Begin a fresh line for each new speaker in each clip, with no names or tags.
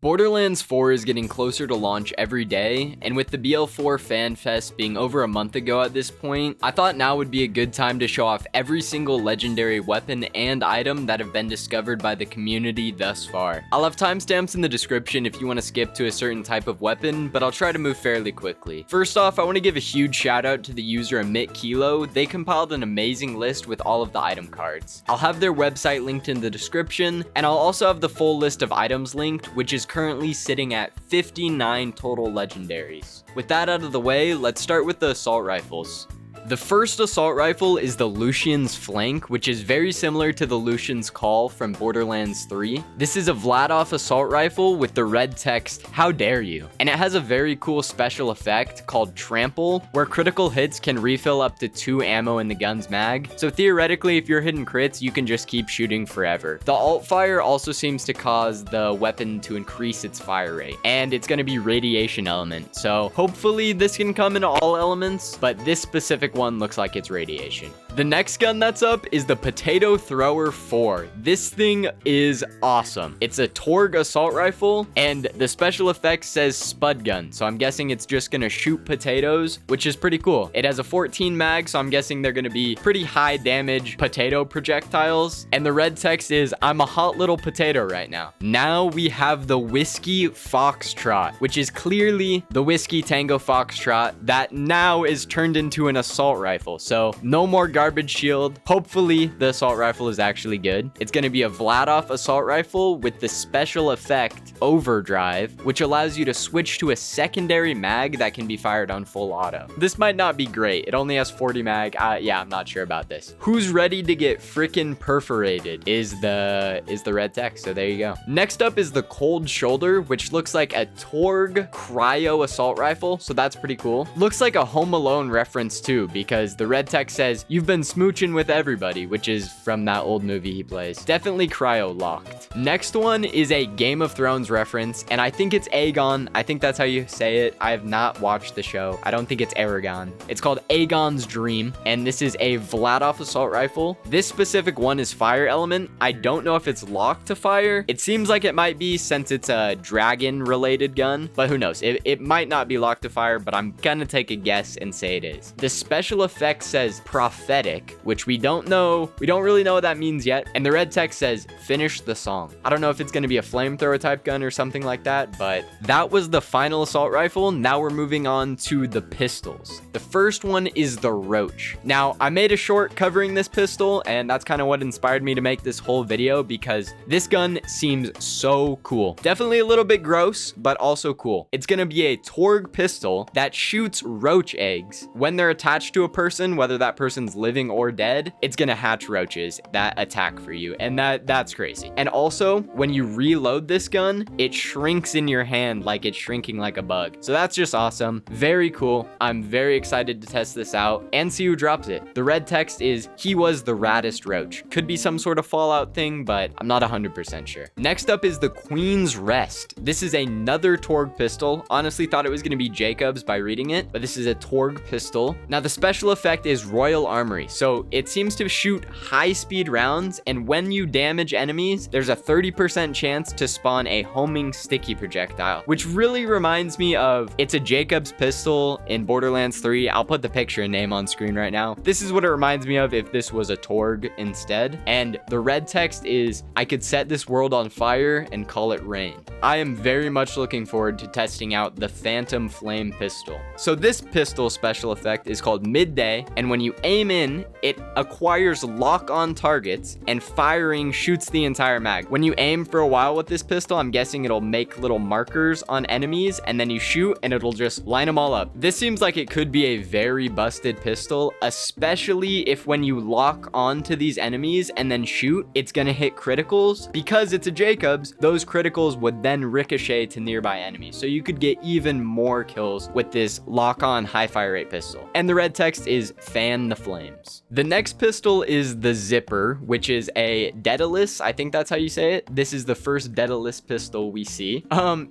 Borderlands 4 is getting closer to launch every day, and with the BL4 Fan Fest being over a month ago at this point, I thought now would be a good time to show off every single legendary weapon and item that have been discovered by the community thus far. I'll have timestamps in the description if you want to skip to a certain type of weapon, but I'll try to move fairly quickly. First off, I want to give a huge shout out to the user Emit Kilo. They compiled an amazing list with all of the item cards. I'll have their website linked in the description, and I'll also have the full list of items linked, which is currently sitting at 59 total legendaries. With that out of the way, let's start with the assault rifles. The first assault rifle is the Lucian's Flank, which is very similar to the Lucian's Call from Borderlands 3. This is a Vladov assault rifle with the red text, "How dare you?" And it has a very cool special effect called Trample, where critical hits can refill up to 2 ammo in the gun's mag. So theoretically, if you're hitting crits, you can just keep shooting forever. The alt fire also seems to cause the weapon to increase its fire rate, and it's going to be radiation element. So hopefully this can come in all elements, but this specific one looks like it's radiation. The next gun that's up is the Potato Thrower 4. This thing is awesome. It's a Torg assault rifle, and the special effect says Spud Gun, so I'm guessing it's just gonna shoot potatoes, which is pretty cool. It has a 14 mag, so I'm guessing they're gonna be pretty high damage potato projectiles, and the red text is, "I'm a hot little potato right now." Now we have the Whiskey Foxtrot, which is clearly the Whiskey Tango Foxtrot that now is turned into an assault rifle. So no more garbage shield. Hopefully the assault rifle is actually good. It's going to be a Vladov assault rifle with the special effect Overdrive, which allows you to switch to a secondary mag that can be fired on full auto. This might not be great. It only has 40 mag. Yeah, I'm not sure about this. Who's ready to get frickin' perforated is the red text. So there you go. Next up is the Cold Shoulder, which looks like a Torg cryo assault rifle. So that's pretty cool. Looks like a Home Alone reference too, because the red text says, "You've been smooching with everybody," which is from that old movie he plays. Definitely cryo locked. Next one is a Game of Thrones reference, and I think it's Aegon. I think that's how you say it. I have not watched the show. I don't think it's Aragon. It's called Aegon's Dream, and this is a Vladov assault rifle. This specific one is fire element. I don't know if it's locked to fire. It seems like it might be since it's a dragon related gun, but who knows? It might not be locked to fire, but I'm gonna take a guess and say it is. The special effect says Prophetic, which we don't know. We don't really know what that means yet. And the red text says, "Finish the song." I don't know if it's going to be a flamethrower type gun or something like that, but that was the final assault rifle. Now we're moving on to the pistols. The first one is the Roach. Now, I made a short covering this pistol, and that's kind of what inspired me to make this whole video, because this gun seems so cool. Definitely a little bit gross, but also cool. It's going to be a Torg pistol that shoots roach eggs. When they're attached to a person, whether that person's living or dead, it's gonna hatch roaches that attack for you, and that's crazy. And also, when you reload this gun, it shrinks in your hand like it's shrinking like a bug. So that's just awesome. Very cool. I'm very excited to test this out and see who drops it. The red text is, "He was the raddest roach." Could be some sort of Fallout thing, but I'm not 100% sure. Next up is the Queen's Rest. This is another Torg pistol. Honestly thought it was gonna be Jacob's by reading it, but this is a Torg pistol. Now the special effect is Royal Armory, so it seems to shoot high-speed rounds, and when you damage enemies, there's a 30% chance to spawn a homing sticky projectile, which really reminds me of, it's a Jacob's pistol in Borderlands 3. I'll put the picture and name on screen right now. This is what it reminds me of if this was a Torg instead. And the red text is, "I could set this world on fire and call it rain." I am very much looking forward to testing out the Phantom Flame pistol. So this pistol special effect is called Midday, and when you aim in, it acquires lock-on targets, and firing shoots the entire mag. When you aim for a while with this pistol, I'm guessing it'll make little markers on enemies, and then you shoot, and it'll just line them all up. This seems like it could be a very busted pistol, especially if when you lock onto these enemies and then shoot, it's gonna hit criticals. Because it's a Jacob's, those criticals would then ricochet to nearby enemies, so you could get even more kills with this lock-on high fire rate pistol. And the red text is, "Fan the flames." The next pistol is the Zipper, which is a Daedalus. I think that's how you say it. This is the first Daedalus pistol we see.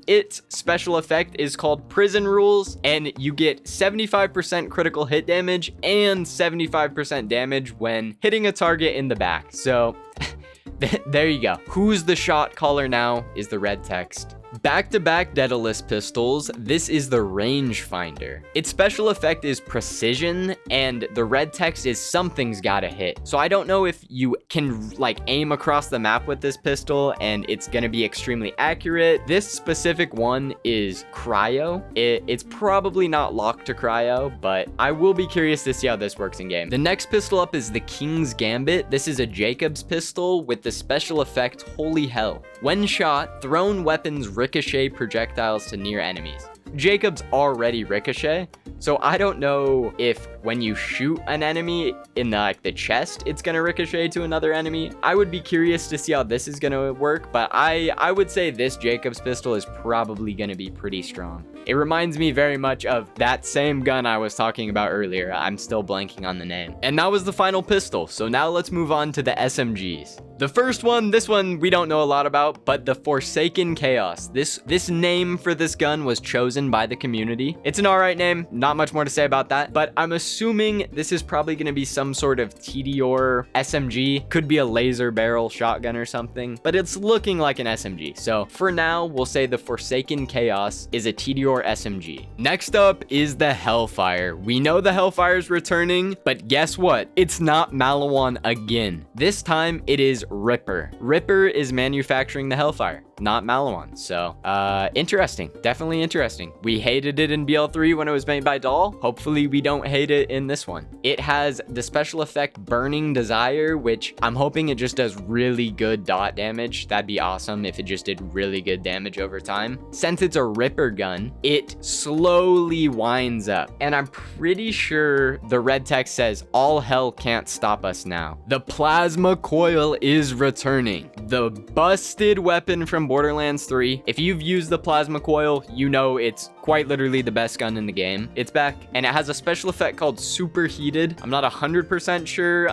Its special effect is called Prison Rules, and you get 75% critical hit damage and 75% damage when hitting a target in the back. So there you go. Who's the shot caller now is the red text. Back-to-back Daedalus pistols, this is the rangefinder. Its special effect is precision, and the red text is something's gotta hit. So I don't know if you can like aim across the map with this pistol and it's gonna be extremely accurate. This specific one is cryo. It's probably not locked to cryo, but I will be curious to see how this works in game. The next pistol up is the King's Gambit. This is a Jacobs pistol with the special effect Holy Hell. When shot, thrown weapons ricochet projectiles to near enemies. Jacobs already ricochet, so I don't know if when you shoot an enemy in the chest, it's gonna ricochet to another enemy. I would be curious to see how this is gonna work, but I would say this Jacobs pistol is probably gonna be pretty strong. It reminds me very much of that same gun I was talking about earlier. I'm still blanking on the name. And that was the final pistol, so now let's move on to the SMGs. The first one, this one we don't know a lot about, but the Forsaken Chaos. This name for this gun was chosen by the community. It's an alright name, not much more to say about that, but I'm assuming this is probably going to be some sort of TDR SMG. Could be a laser barrel shotgun or something, but it's looking like an SMG. So for now, we'll say the Forsaken Chaos is a TDR SMG. Next up is the Hellfire. We know the Hellfire is returning, but guess what? It's not Malawan again. This time it is Ripper. Ripper is manufacturing the Hellfire, not Malawan. So, interesting. Definitely interesting. We hated it in BL3 when it was made by Doll. Hopefully we don't hate it in this one. It has the special effect Burning Desire, which I'm hoping it just does really good dot damage. That'd be awesome if it just did really good damage over time. Since it's a Ripper gun, it slowly winds up. And I'm pretty sure the red text says, all hell can't stop us now. The Plasma Coil is returning. The busted weapon from Borderlands 3. If you've used the Plasma Coil, you know it's quite literally the best gun in the game. It's back, and it has a special effect called Superheated. I'm not 100% sure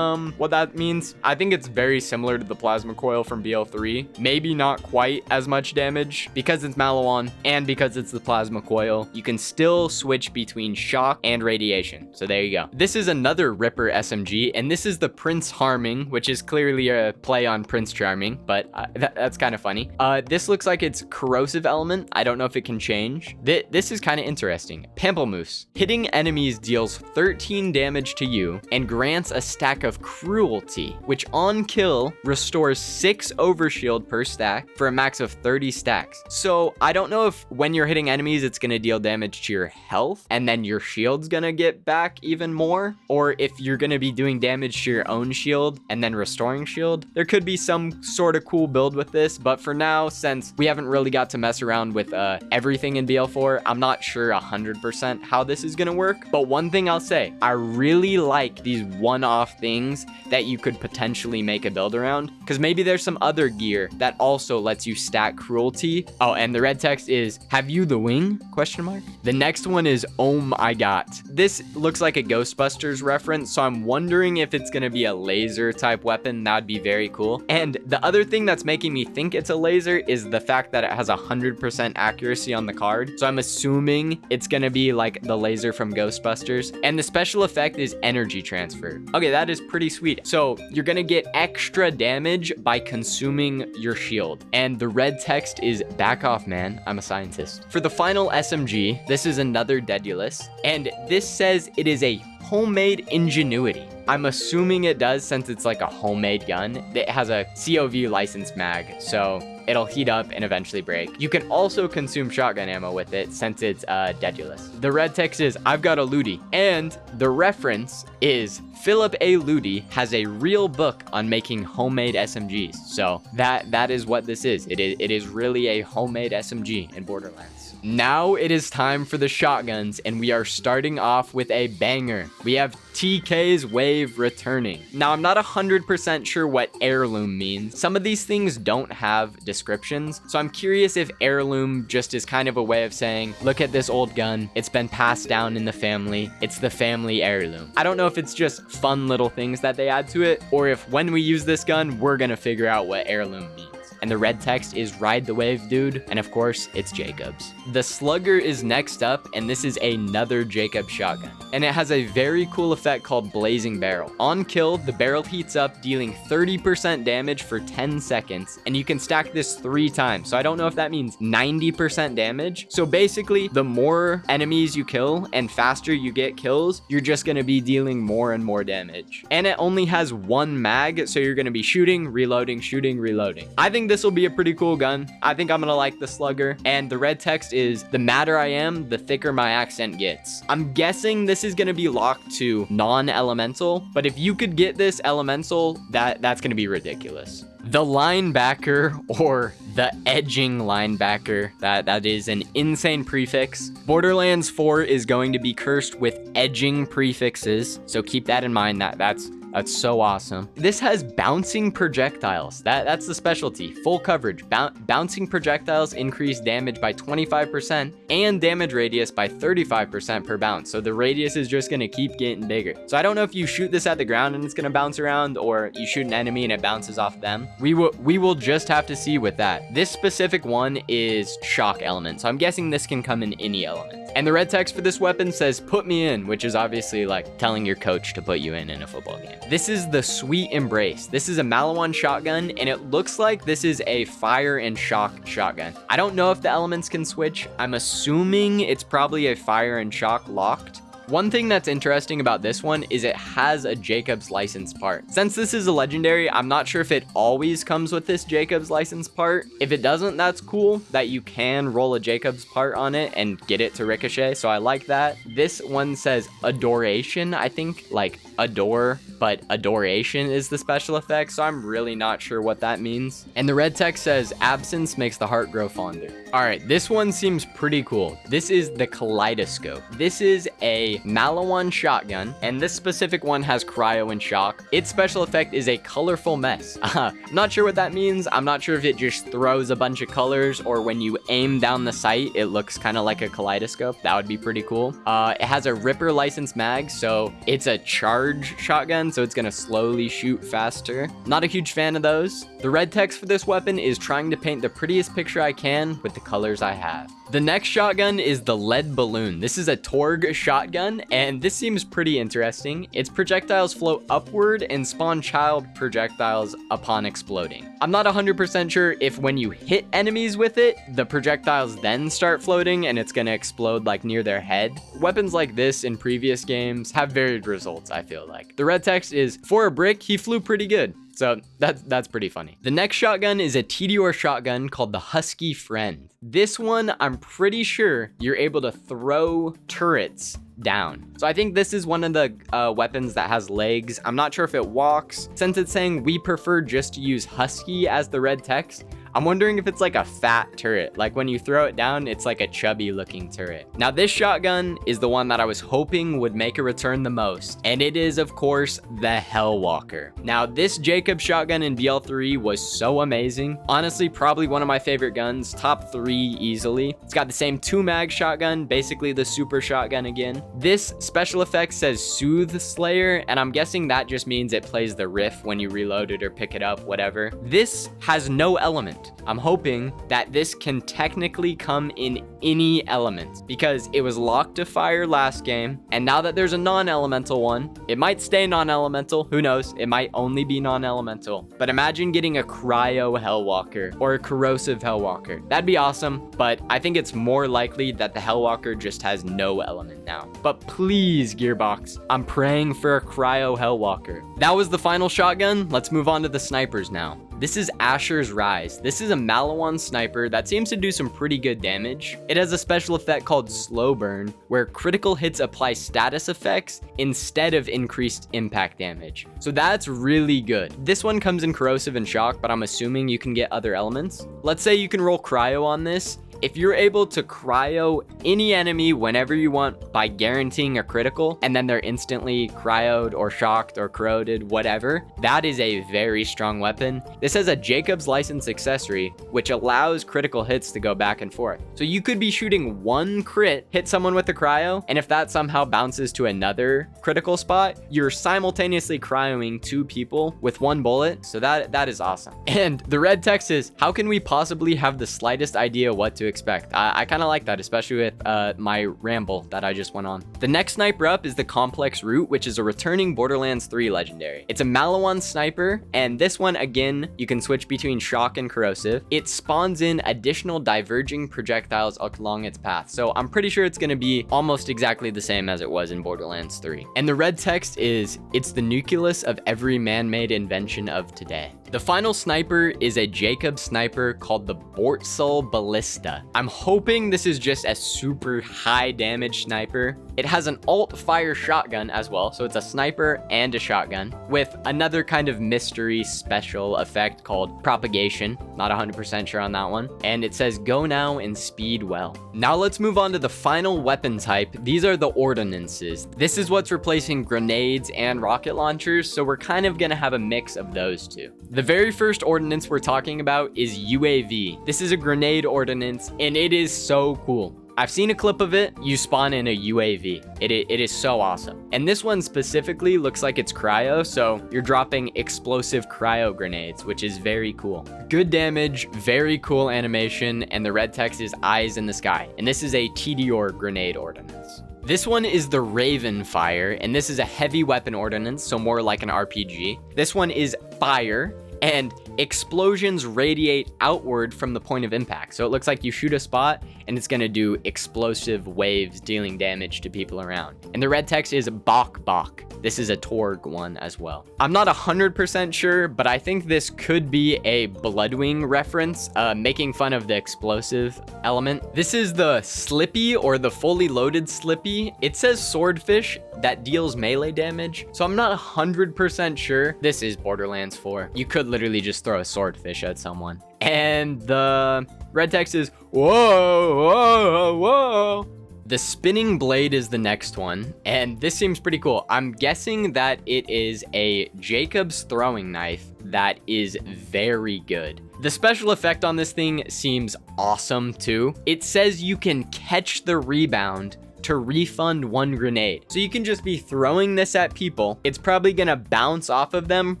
what that means. I think it's very similar to the Plasma Coil from BL3. Maybe not quite as much damage because it's Malawan and because it's the Plasma Coil. You can still switch between shock and radiation. So there you go. This is another Ripper SMG, and this is the Prince Harming, which is clearly a play on Prince Charming, but that's kind of funny. This looks like it's corrosive element. I don't know if it can change. This is kind of interesting. Pamplemousse. Hitting enemies deals 13 damage to you and grants a stack of cruelty, which on kill restores 6 overshield per stack for a max of 30 stacks. So I don't know if when you're hitting enemies, it's going to deal damage to your health and then your shield's going to get back even more, or if you're going to be doing damage to your own shield and then restoring shield. There could be some sort of cool build with this, but for now, since we haven't really got to mess around with everything in BL4, I'm not sure 100% how this is gonna work. But one thing I'll say, I really like these one-off things that you could potentially make a build around, because maybe there's some other gear that also lets you stack cruelty. Oh, and the red text is, have you the wing? Question mark. The next one is Oh My God. This looks like a Ghostbusters reference, so I'm wondering if it's gonna be a laser type weapon. That'd be very cool. And the other thing that's making me think it's a laser is the fact that it has 100% accuracy on the card. So I'm assuming it's gonna be like the laser from Ghostbusters. And the special effect is energy transfer. Okay, that is pretty sweet. So you're gonna get extra damage by consuming your shield. And the red text is back off, man. I'm a scientist. For the final SMG, this is another Daedalus. And this says it is a homemade ingenuity. I'm assuming it does since it's like a homemade gun. It has a COV license mag, so it'll heat up and eventually break. You can also consume shotgun ammo with it since it's Daedalus. The red text is, I've got a Ludi. And the reference is Philip A. Ludi has a real book on making homemade SMGs. So that is what this is. It is really a homemade SMG in Borderlands. Now it is time for the shotguns, and we are starting off with a banger. We have TK's Wave returning. Now, I'm not 100% sure what heirloom means. Some of these things don't have descriptions, so I'm curious if heirloom just is kind of a way of saying, look at this old gun. It's been passed down in the family. It's the family heirloom. I don't know if it's just fun little things that they add to it, or if when we use this gun, we're gonna figure out what heirloom means. and the red text is ride the wave, dude. And of course, it's Jacobs. The Slugger is next up, and this is another Jacobs shotgun. And it has a very cool effect called Blazing Barrel. On kill, the barrel heats up, dealing 30% damage for 10 seconds, and you can stack this 3 times. So I don't know if that means 90% damage. So basically, the more enemies you kill and faster you get kills, you're just going to be dealing more and more damage. And it only has 1 mag, so you're going to be shooting, reloading, shooting, reloading. I think this will be a pretty cool gun. I think I'm going to like the Slugger. And the red text is, the madder I am, the thicker my accent gets. I'm guessing this is going to be locked to non-elemental, but if you could get this elemental, that's going to be ridiculous. The linebacker, or the edging linebacker, that is an insane prefix. Borderlands 4 is going to be cursed with edging prefixes, so keep that in mind. That's so awesome. This has bouncing projectiles. That's the specialty. Full coverage. Bouncing projectiles increase damage by 25% and damage radius by 35% per bounce. So the radius is just going to keep getting bigger. So I don't know if you shoot this at the ground and it's going to bounce around, or you shoot an enemy and it bounces off them. We will just have to see with that. This specific one is shock element, so I'm guessing this can come in any element. And the red text for this weapon says, put me in, which is obviously like telling your coach to put you in a football game. This is the Sweet Embrace. This is a Malawan shotgun, and it looks like this is a fire and shock shotgun. I don't know if the elements can switch. I'm assuming it's probably a fire and shock locked. One thing that's interesting about this one is it has a Jacobs license part. Since this is a legendary, I'm not sure if it always comes with this Jacobs license part. If it doesn't, that's cool that you can roll a Jacobs part on it and get it to ricochet, so I like that. This one says adoration, I think, like adore, but adoration is the special effect, so I'm really not sure what that means. And the red text says absence makes the heart grow fonder. All right, this one seems pretty cool. This is the Kaleidoscope. This is a Malawan shotgun, and this specific one has cryo and shock. Its special effect is a colorful mess. I'm not sure what that means. I'm not sure if it just throws a bunch of colors, or when you aim down the sight, it looks kind of like a kaleidoscope. That would be pretty cool. It has a Ripper license mag, so it's a charge shotgun, so it's gonna slowly shoot faster. Not a huge fan of those. The red text for this weapon is trying to paint the prettiest picture I can with the colors I have. The next shotgun is the Lead Balloon. This is a Torg shotgun, and this seems pretty interesting. Its projectiles float upward and spawn child projectiles upon exploding. I'm not 100% sure if when you hit enemies with it, the projectiles then start floating and it's gonna explode like near their head. Weapons like this in previous games have varied results, I feel like. The red text is, for a brick, he flew pretty good. So that's pretty funny. The next shotgun is a TDR shotgun called the Husky Friend. This one, I'm pretty sure you're able to throw turrets down. So I think this is one of the weapons that has legs. I'm not sure if it walks. Since it's saying we prefer just to use Husky as the red text, I'm wondering if it's like a fat turret. Like when you throw it down, it's like a chubby looking turret. Now this shotgun is the one that I was hoping would make a return the most. And it is, of course, the Hellwalker. Now this Jacob shotgun in BL3 was so amazing. Honestly, probably one of my favorite guns, top 3 easily. It's got the same 2-mag shotgun, basically the super shotgun again. This special effect says Soothe Slayer, and I'm guessing that just means it plays the riff when you reload it or pick it up, whatever. This has no element. I'm hoping that this can technically come in any element, because it was locked to fire last game, and now that there's a non-elemental one, it might stay non-elemental. Who knows? It might only be non-elemental. But imagine getting a cryo Hellwalker or a corrosive Hellwalker. That'd be awesome, but I think it's more likely that the Hellwalker just has no element now. But please, Gearbox, I'm praying for a cryo Hellwalker. That was the final shotgun. Let's move on to the snipers now. This is Asher's Rise. This is a Malawan sniper that seems to do some pretty good damage. It has a special effect called Slow Burn, where critical hits apply status effects instead of increased impact damage. So that's really good. This one comes in corrosive and shock, but I'm assuming you can get other elements. Let's say you can roll cryo on this. if you're able to cryo any enemy whenever you want by guaranteeing a critical, and then they're instantly cryoed or shocked or corroded, whatever, that is a very strong weapon. This has a Jacob's License accessory, which allows critical hits to go back and forth. So you could be shooting one crit, hit someone with a cryo, and if that somehow bounces to another critical spot, you're simultaneously cryoing 2 people with 1 bullet. So that is awesome. And the red text is, how can we possibly have the slightest idea what to expect? I kind of like that, especially with my ramble that I just went on. The next sniper up is the Complex Root, which is a returning Borderlands 3 legendary. It's a Malawan sniper, and this one, again, you can switch between shock and corrosive. It spawns in additional diverging projectiles along its path, so I'm pretty sure it's going to be almost exactly the same as it was in Borderlands 3. And the red text is, it's the nucleus of every man-made invention of today. The final sniper is a Jacob sniper called the Bortzel Ballista. I'm hoping this is just a super high damage sniper. It has an alt fire shotgun as well, so it's a sniper and a shotgun with another kind of mystery special effect called propagation. Not 100% sure on that one. And it says go now and speed well. Now let's move on to the final weapon type. These are the Ordnances. This is what's replacing grenades and rocket launchers, so we're kind of gonna have a mix of those two. The very first ordnance we're talking about is UAV. This is a grenade ordnance, and it is so cool. I've seen a clip of it. You spawn in a UAV. It is so awesome. And this one specifically looks like it's cryo, so you're dropping explosive cryo grenades, which is very cool. Good damage, very cool animation, and the red text is eyes in the sky. And this is a TDOR grenade ordnance. This one is the Raven Fire, and this is a heavy weapon ordnance, so more like an RPG. This one is fire, and explosions radiate outward from the point of impact. So it looks like you shoot a spot and it's gonna do explosive waves dealing damage to people around. And the red text is Bok Bok. This is a Torg one as well. I'm not 100% sure, but I think this could be a Bloodwing reference, making fun of the explosive element. This is the Slippy, or the fully loaded Slippy. It says swordfish that deals melee damage, so I'm not 100% sure. This is Borderlands 4. You could literally just throw a swordfish at someone. And the red text is whoa, whoa, whoa. The Spinning Blade is the next one, and this seems pretty cool. I'm guessing that it is a Jacob's throwing knife that is very good. The special effect on this thing seems awesome too. It says you can catch the rebound to refund 1 grenade. So you can just be throwing this at people. It's probably gonna bounce off of them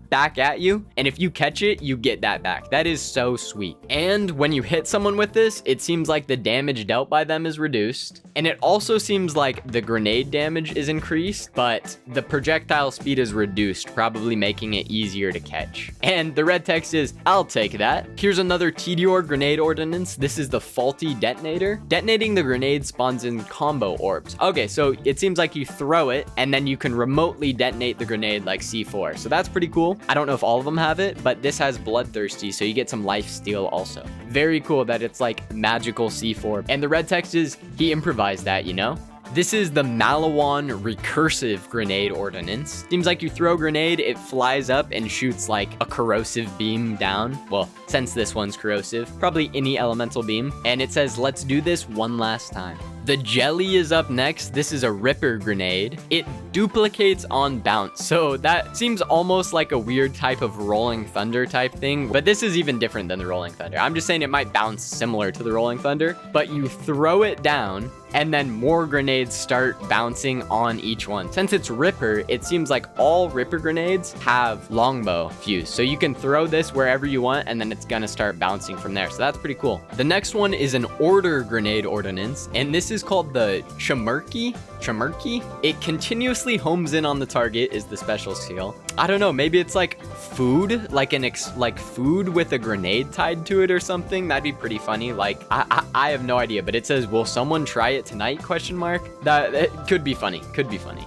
back at you. And if you catch it, you get that back. That is so sweet. And when you hit someone with this, it seems like the damage dealt by them is reduced. And it also seems like the grenade damage is increased, but the projectile speed is reduced, probably making it easier to catch. And the red text is, I'll take that. Here's another TDOR grenade ordnance. This is the Faulty Detonator. Detonating the grenade spawns in combo orbs. Okay, so it seems like you throw it and then you can remotely detonate the grenade like C4. So that's pretty cool. I don't know if all of them have it, but this has Bloodthirsty, so you get some life steal also. Very cool that it's like magical C4. And the red text is, he improvised that, you know? This is the Malawan Recursive Grenade Ordnance. Seems like you throw a grenade, it flies up and shoots like a corrosive beam down. Well, since this one's corrosive, probably any elemental beam. And it says, let's do this one last time. The Jelly is up next. This is a Ripper Grenade. It duplicates on bounce, so that seems almost like a weird type of Rolling Thunder type thing, but this is even different than the Rolling Thunder. I'm just saying it might bounce similar to the Rolling Thunder, but you throw it down and then more grenades start bouncing on each one. Since it's Ripper, it seems like all Ripper grenades have longbow fuse, so you can throw this wherever you want and then it's gonna start bouncing from there, so that's pretty cool. The next one is an Order Grenade Ordnance, and this is called the Chimurky. It continuously homes in on the target is the special skill. I don't know, maybe it's like food, like like food with a grenade tied to it or something. That'd be pretty funny. Like I have no idea, but it says, will someone try it tonight, question mark. That could be funny,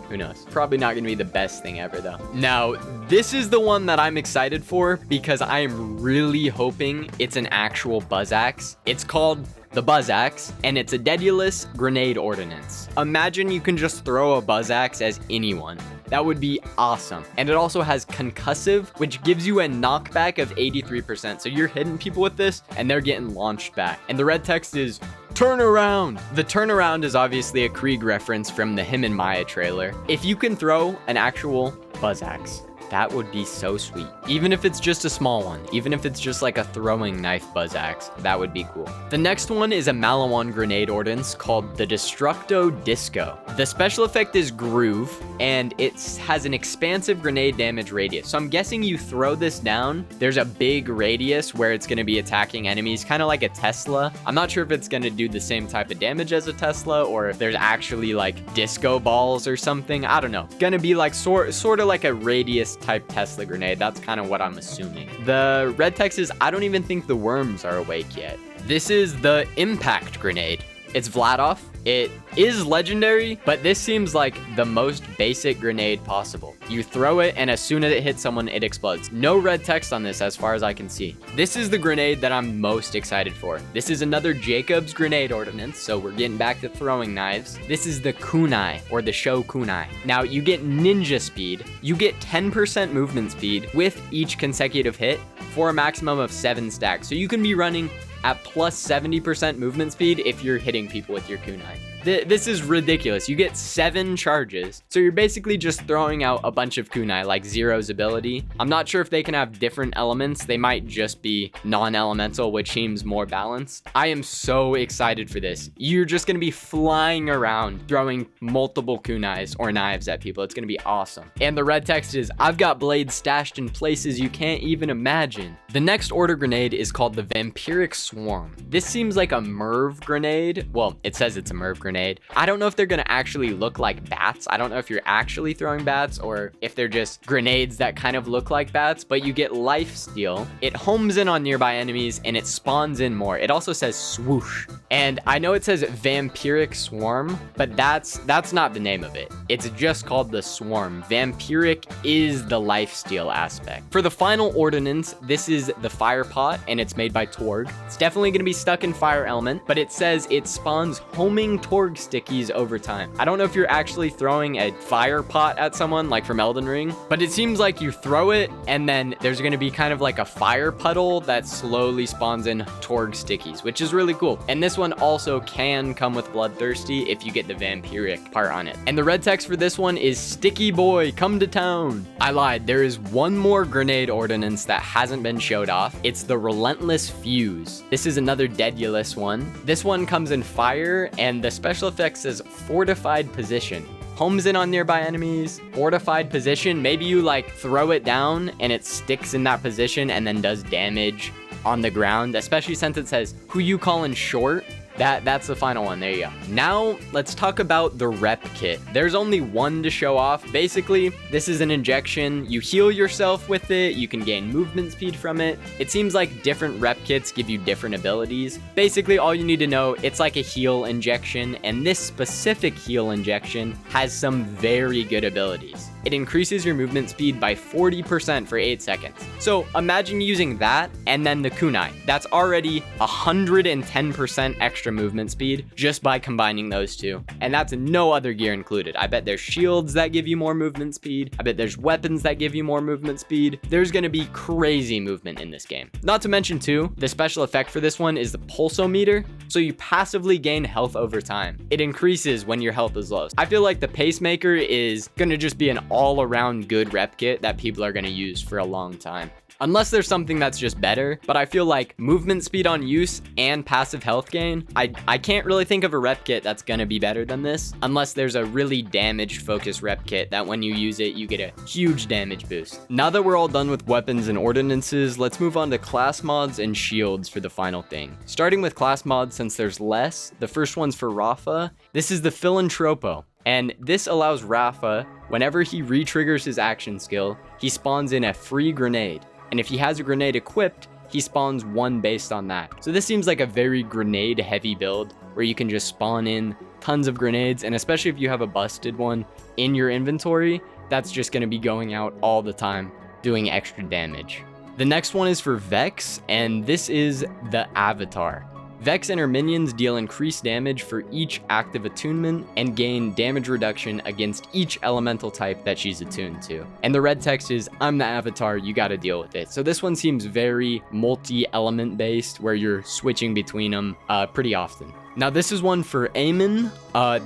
who knows. Probably not gonna be the best thing ever though. Now this is the one that I'm excited for because I am really hoping it's an actual buzz axe. It's called the Buzz Axe, and it's a Dedulous Grenade Ordnance. Imagine you can just throw a Buzz Axe as anyone. That would be awesome. And it also has Concussive, which gives you a knockback of 83%. So you're hitting people with this and they're getting launched back. And the red text is, Turnaround! The turnaround is obviously a Krieg reference from the Him and Maya trailer. If you can throw an actual buzz axe, that would be so sweet. Even if it's just a small one, even if it's just like a throwing knife buzz axe, that would be cool. The next one is a Malawan grenade ordnance called the Destructo Disco. The special effect is Groove, and it has an expansive grenade damage radius. So I'm guessing you throw this down, there's a big radius where it's gonna be attacking enemies, kind of like a Tesla. I'm not sure if it's gonna do the same type of damage as a Tesla, or if there's actually like disco balls or something. I don't know. Gonna be like sort of like a radius type Tesla grenade. That's kind of what I'm assuming. The red text is, I don't even think the worms are awake yet. This is the impact grenade. It's Vladov. It is legendary, but this seems like the most basic grenade possible. You throw it, and as soon as it hits someone, it explodes. No red text on this as far as I can see. This is the grenade that I'm most excited for. This is another Jacob's grenade ordnance, so we're getting back to throwing knives. This is the kunai, or the show kunai. Now, you get ninja speed. You get 10% movement speed with each consecutive hit for a maximum of 7 stacks. So you can be running at plus 70% movement speed if you're hitting people with your kunai. This is ridiculous. You get 7 charges. So you're basically just throwing out a bunch of kunai, like Zero's ability. I'm not sure if they can have different elements. They might just be non-elemental, which seems more balanced. I am so excited for this. You're just going to be flying around, throwing multiple kunais or knives at people. It's going to be awesome. And the red text is, I've got blades stashed in places you can't even imagine. The next order grenade is called the Vampiric Swarm. This seems like a Merv grenade. Well, it says it's a Merv grenade. I don't know if they're gonna actually look like bats. I don't know if you're actually throwing bats or if they're just grenades that kind of look like bats, but you get life steal. It homes in on nearby enemies and it spawns in more. It also says swoosh. And I know it says Vampiric Swarm, but that's not the name of it. It's just called the Swarm. Vampiric is the life steal aspect. For the final ordnance, this is the Fire Pot, and it's made by Torg. It's definitely gonna be stuck in fire element, but it says it spawns homing Torg stickies over time. I don't know if you're actually throwing a fire pot at someone like from Elden Ring, but it seems like you throw it and then there's going to be kind of like a fire puddle that slowly spawns in Torg stickies, which is really cool. And this one also can come with Bloodthirsty if you get the vampiric part on it. And the red text for this one is Sticky Boy, come to town. I lied. There is one more grenade ordnance that hasn't been showed off. It's the Relentless Fuse. This is another Dedulus one. This one comes in fire, and the special effect says Fortified Position. Homes in on nearby enemies, fortified position. Maybe you like throw it down and it sticks in that position and then does damage on the ground, especially since it says who you calling short. That's the final one. There you go. Now let's talk about the Repkit. There's only one to show off. Basically, this is an injection. You heal yourself with it. You can gain movement speed from it. It seems like different Repkits give you different abilities. Basically, all you need to know, it's like a heal injection, and this specific heal injection has some very good abilities. It increases your movement speed by 40% for 8 seconds. So imagine using that and then the kunai. That's already 110% extra movement speed just by combining those two. And that's no other gear included. I bet there's shields that give you more movement speed. I bet there's weapons that give you more movement speed. There's gonna be crazy movement in this game. Not to mention too, the special effect for this one is the pulsometer. So you passively gain health over time. It increases when your health is low. I feel like the pacemaker is gonna just be an all-around good Repkit that people are gonna use for a long time. Unless there's something that's just better, but I feel like movement speed on use and passive health gain, I can't really think of a Repkit that's gonna be better than this, unless there's a really damage focused Repkit that when you use it, you get a huge damage boost. Now that we're all done with weapons and ordnances, let's move on to class mods and shields for the final thing. Starting with class mods, since there's less, the first one's for Rafa. This is the Philanthropo. And this allows Rafa, whenever he re-triggers his action skill, he spawns in a free grenade. And if he has a grenade equipped, he spawns one based on that. So this seems like a very grenade heavy build where you can just spawn in tons of grenades. And especially if you have a busted one in your inventory, that's just going to be going out all the time, doing extra damage. The next one is for Vex, and this is the Avatar. Vex and her minions deal increased damage for each active attunement and gain damage reduction against each elemental type that she's attuned to. And the red text is, I'm the Avatar, you gotta deal with it. So this one seems very multi-element based where you're switching between them pretty often. Now this is one for Eamon.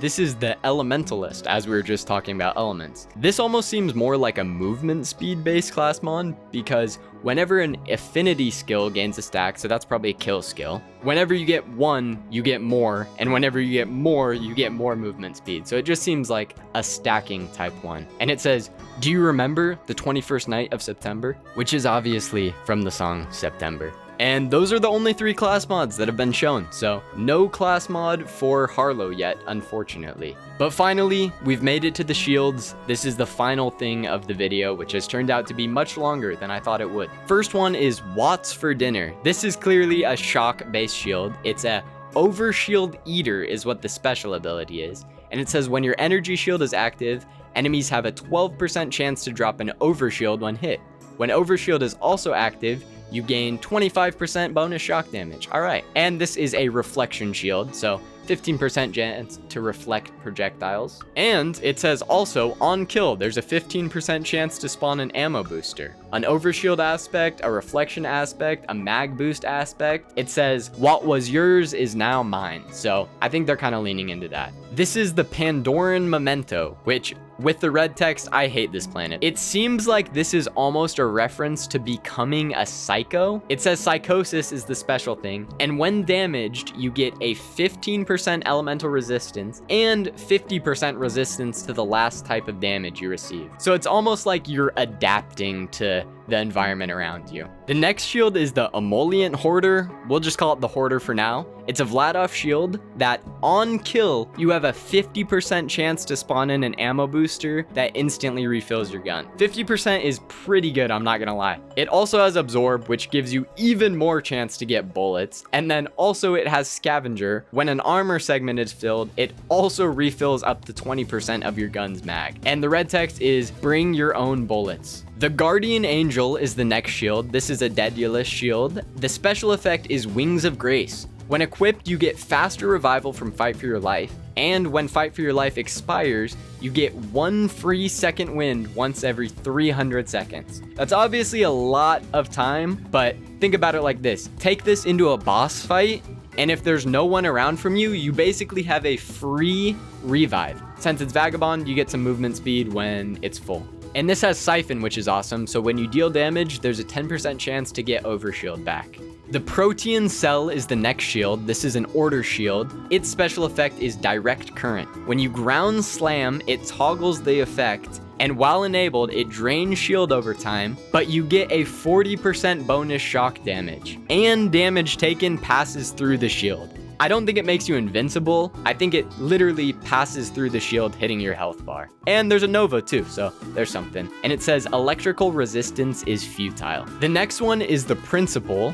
This is the Elementalist, as we were just talking about elements. This almost seems more like a movement speed based class mod, because whenever an affinity skill gains a stack, so that's probably a kill skill, whenever you get one, you get more, and whenever you get more, you get more movement speed. So it just seems like a stacking type one. And it says, do you remember the 21st night of September? Which is obviously from the song September. And those are the only 3 class mods that have been shown, so no class mod for Harlow yet, unfortunately. But finally, we've made it to the shields. This is the final thing of the video, which has turned out to be much longer than I thought it would. First one is Watts for Dinner. This is clearly a shock-based shield. It's a Overshield Eater is what the special ability is. And it says when your energy shield is active, enemies have a 12% chance to drop an overshield when hit. When overshield is also active, you gain 25% bonus shock damage. All right. And this is a reflection shield, so 15% chance to reflect projectiles. And it says also on kill, there's a 15% chance to spawn an ammo booster, an overshield aspect, a reflection aspect, a mag boost aspect. It says what was yours is now mine. So I think they're kind of leaning into that. This is the Pandoran Memento, which with the red text, I hate this planet. It seems like this is almost a reference to becoming a psycho. It says psychosis is the special thing, and when damaged, you get a 15% elemental resistance and 50% resistance to the last type of damage you receive. So it's almost like you're adapting to the environment around you. The next shield is the Emollient Hoarder. We'll just call it the Hoarder for now. It's a Vladoff shield that on kill, you have a 50% chance to spawn in an ammo booster that instantly refills your gun. 50% is pretty good, I'm not gonna lie. It also has Absorb, which gives you even more chance to get bullets. And then also it has Scavenger. When an armor segment is filled, it also refills up to 20% of your gun's mag. And the red text is bring your own bullets. The Guardian Angel is the next shield. This is a Dedulus shield. The special effect is Wings of Grace. When equipped, you get faster revival from Fight for Your Life, and when Fight for Your Life expires, you get 1 free second wind once every 300 seconds. That's obviously a lot of time, but think about it like this. Take this into a boss fight, and if there's no one around from you, you basically have a free revive. Since it's Vagabond, you get some movement speed when it's full. And this has Siphon, which is awesome, so when you deal damage, there's a 10% chance to get Overshield back. The Protean Cell is the next shield. This is an order shield. Its special effect is Direct Current. When you ground slam, it toggles the effect, and while enabled, it drains shield over time, but you get a 40% bonus shock damage, and damage taken passes through the shield. I don't think it makes you invincible. I think it literally passes through the shield, hitting your health bar. And there's a Nova too, so there's something. And it says electrical resistance is futile. The next one is the Principal,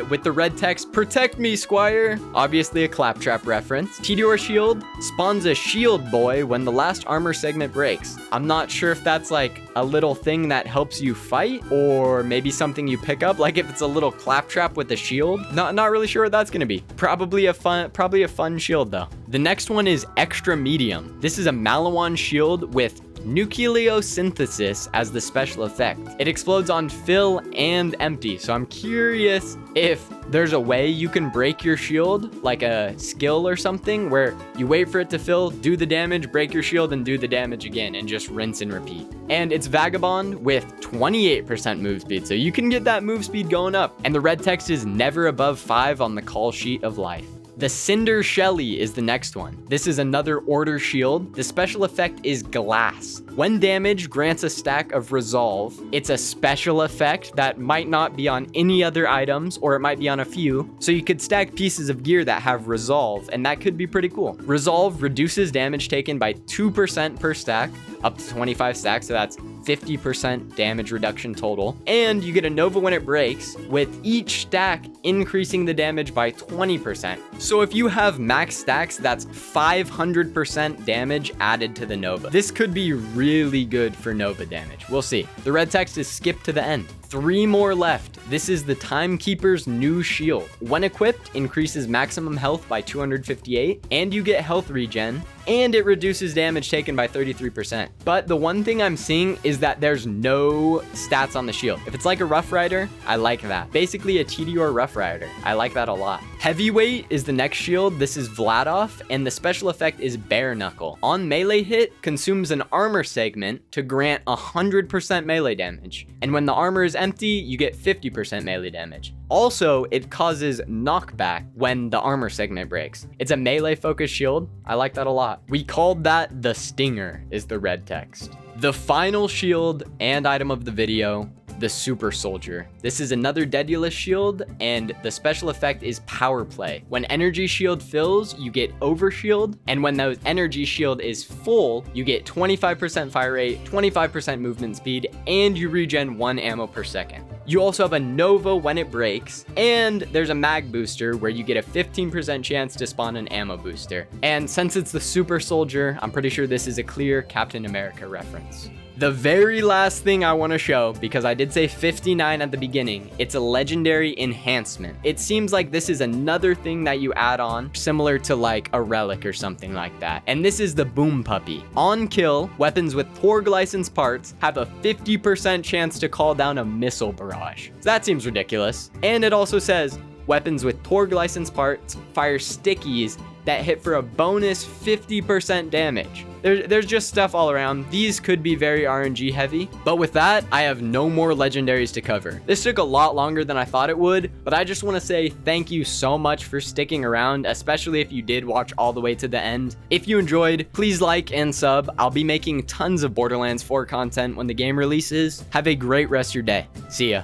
with the red text, protect me, Squire. Obviously a Claptrap reference. Tedior Shield spawns a shield boy when the last armor segment breaks. I'm not sure if that's like a little thing that helps you fight, or maybe something you pick up, like if it's a little Claptrap with a shield. Not really sure what that's gonna be. Probably a fun shield though. The next one is Extra Medium. This is a Malawan shield with Nucleosynthesis as the special effect. It explodes on fill and empty, so I'm curious if there's a way you can break your shield, like a skill or something, where you wait for it to fill, do the damage, break your shield, and do the damage again, and just rinse and repeat. And it's Vagabond with 28% move speed, so you can get that move speed going up. And the red text is never above 5 on the call sheet of life. The Cinder Shelly is the next one. This is another order shield. The special effect is Glass. When damaged, grants a stack of Resolve. It's a special effect that might not be on any other items, or it might be on a few. So you could stack pieces of gear that have Resolve, and that could be pretty cool. Resolve reduces damage taken by 2% per stack, up to 25 stacks, so that's 50% damage reduction total. And you get a Nova when it breaks, with each stack increasing the damage by 20%. So if you have max stacks, that's 500% damage added to the Nova. This could be really good for Nova damage. We'll see. The red text is skip to the end. 3 more left. This is the Timekeeper's new shield. When equipped, increases maximum health by 258, and you get health regen, and it reduces damage taken by 33%. But the one thing I'm seeing is that there's no stats on the shield. If it's like a Rough Rider, I like that. Basically a TDR Rough Rider. I like that a lot. Heavyweight is the next shield. This is Vladoff, and the special effect is Bare Knuckle. On melee hit, consumes an armor segment to grant 100% melee damage. And when the armor is empty, you get 50% melee damage. Also, it causes knockback when the armor segment breaks. It's a melee focused shield. I like that a lot. We called that the Stinger, is the red text. The final shield and item of the video, the Super Soldier. This is another Dedulus shield, and the special effect is Power Play. When energy shield fills, you get Overshield, and when the energy shield is full, you get 25% fire rate, 25% movement speed, and you regen 1 ammo per second. You also have a Nova when it breaks, and there's a mag booster where you get a 15% chance to spawn an ammo booster. And since it's the Super Soldier, I'm pretty sure this is a clear Captain America reference. The very last thing I want to show, because I did say 59 at the beginning, it's a legendary enhancement. It seems like this is another thing that you add on, similar to like a relic or something like that. And this is the Boom Puppy. On kill, weapons with Torg license parts have a 50% chance to call down a missile barrage. So that seems ridiculous. And it also says, weapons with Torg license parts fire stickies that hit for a bonus 50% damage. There's just stuff all around. These could be very RNG heavy, but with that, I have no more legendaries to cover. This took a lot longer than I thought it would, but I just want to say thank you so much for sticking around, especially if you did watch all the way to the end. If you enjoyed, please like and sub. I'll be making tons of Borderlands 4 content when the game releases. Have a great rest of your day. See ya.